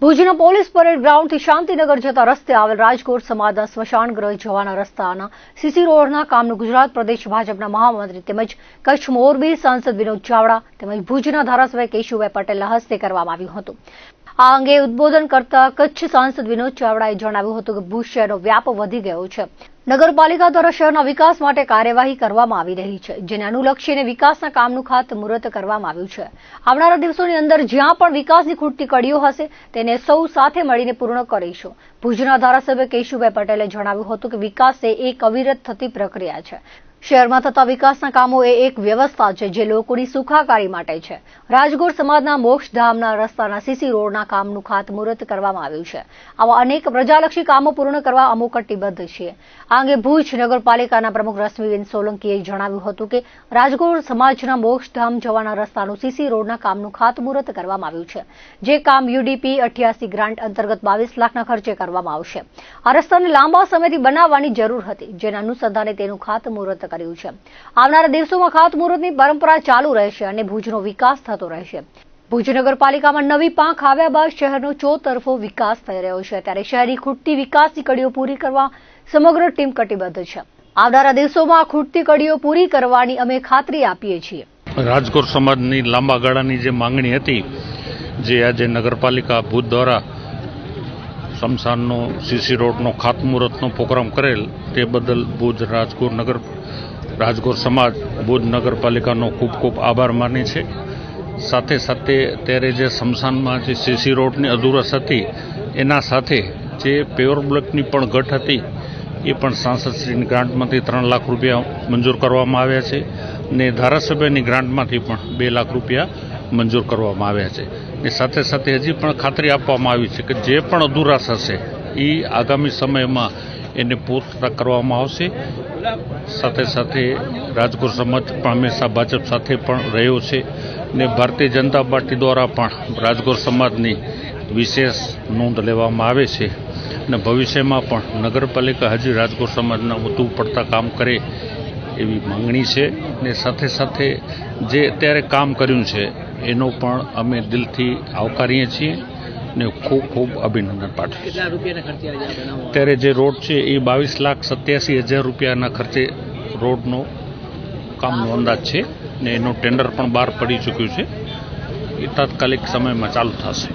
ભુજના police parade ગ્રાઉન્ડથી Shantinagar જતા રસ્તે આવેલ રાજકોટ સમાજના સ્મશાન ગ્રહ જવાના રસ્તાના સીસી રોડના કામનું ગુજરાત પ્રદેશ ભાજપના મહામંત્રી તેમજ કચ્છ મોરબી સાંસદ વિનોદ ચાવડા તેમજ ભુજના ધારાસભ્ય કેશુભાઈ પટેલના હસ્તે કરવામાં આવ્યું હતું। આ અંગે ઉદબોધન કરતા કચ્છ સાંસદ વિનોદ ચાવડાએ જણાવ્યું હતું કે ભુજ શહેરનો વ્યાપ વધી ગયો છે। નગરપાલિકા દ્વારા શહેરના વિકાસ માટે કાર્યવાહી કરવામાં આવી રહી છે, જેને અનુલક્ષીને વિકાસના કામનું ખાતમુહૂર્ત કરવામાં આવ્યું છે। આવનારા દિવસોની અંદર જ્યાં પણ વિકાસની ખૂટતી કડીઓ હશે તેને સૌ સાથે મળીને પૂર્ણ કરીશું। ભુજના ધારાસભ્ય કેશુભાઈ પટેલે જણાવ્યું હતું કે વિકાસ એ એક અવિરત થતી પ્રક્રિયા છે। શહેરમાં થતા વિકાસના કામો એ એક વ્યવસ્થા છે જે લોકોની સુખાકારી માટે છે। રાજકોટ સમાજના મોક્ષધામના રસ્તાના સીસી રોડના કામનું ખાતમુહૂર્ત કરવામાં આવ્યું છે। આવા અનેક પ્રજાલક્ષી કામો પૂર્ણ કરવા અમો કટિબદ્ધ છીએ। આ અંગે ભુજ નગરપાલિકાના પ્રમુખ રશ્મિબેન સોલંકીએ જણાવ્યું હતું કે રાજકોટ સમાજના મોક્ષધામ જવાના રસ્તાનું સીસી રોડના કામનું ખાતમુહૂર્ત કરવામાં આવ્યું છે, જે કામ યુડીપી 88 ગ્રાન્ટ અંતર્ગત 22 લાખના ખર્ચે કરવામાં આવશે। આ રસ્તાને લાંબા સમયથી બનાવવાની જરૂર હતી, જેના અનુસંધાને તેનું ખાતમુહૂર્ત કર્યું છે। આવનારા દિવસોમાં ખાતમુહૂર્તની પરંપરા ચાલુ રહેશે અને ભુજનો વિકાસ થતો રહેશે। ભુજ નગરપાલિકામાં નવી પાંખ આવ્યા બાદ શહેરનો ચોતરફો વિકાસ થઈ રહ્યો છે, ત્યારે શહેરની ખૂટતી વિકાસની કડીઓ પૂરી કરવા સમગ્ર ટીમ કટિબદ્ધ છે। આવનારા દિવસોમાં આ ખૂટતી કડીઓ પૂરી કરવાની અમે ખાતરી આપીએ છીએ। રાજકોટ સમાજની લાંબા ગાળાની જે માંગણી હતી, જે આજે નગરપાલિકા ભુજ દ્વારા સ્મશાનનો સીસી રોડનો ખાતમુહૂર્તનો પ્રોગ્રામ કરેલ, તે બદલ ભુજ રાજકોટ સમાજ ભુજ નગરપાલિકાનો ખૂબ ખૂબ આભાર માને છે। સાથે સાથે ત્યારે જે સ્મશાનમાં જે સીસી રોડની અધૂરસ હતી, એના સાથે જે પેવર બ્લોકની પણ ઘટ હતી, એ પણ સાંસદશ્રીની ગ્રાન્ટમાંથી 3 લાખ રૂપિયા મંજૂર કરવામાં આવ્યા છે ને ધારાસભ્યની ગ્રાન્ટમાંથી પણ 2 લાખ રૂપિયા મંજૂર કરવામાં આવ્યા છે। એ સાથે સાથે હજી પણ ખાતરી આપવામાં આવી છે કે જે પણ અધૂરાશ હશે એ આગામી સમયમાં એને પૂર્ણ કરવામાં આવશે। સાથે સાથે રાજકોટ સમાજ પણ હંમેશા ભાજપ સાથે પણ રહ્યો છે ને ભારતીય જનતા પાર્ટી દ્વારા પણ રાજકોટ સમાજની વિશેષ નોંધ લેવામાં આવે છે અને ભવિષ્યમાં પણ નગરપાલિકા હજી રાજકોટ સમાજના વધુ પડતા કામ કરે એવી માંગણી છે ને સાથે સાથે જે અત્યારે કામ કર્યું છે એનો પણ અમે દિલથી આવકારીએ છીએ ને ખૂબ ખૂબ અભિનંદન પાઠવીએ છીએ। અત્યારે જે રોડ છે એ 22,87,000 રૂપિયાના ખર્ચે રોડનો કામનો અંદાજ છે ને એનું ટેન્ડર પણ બહાર પડી ચૂક્યું છે, એ તાત્કાલિક સમયમાં ચાલુ થશે।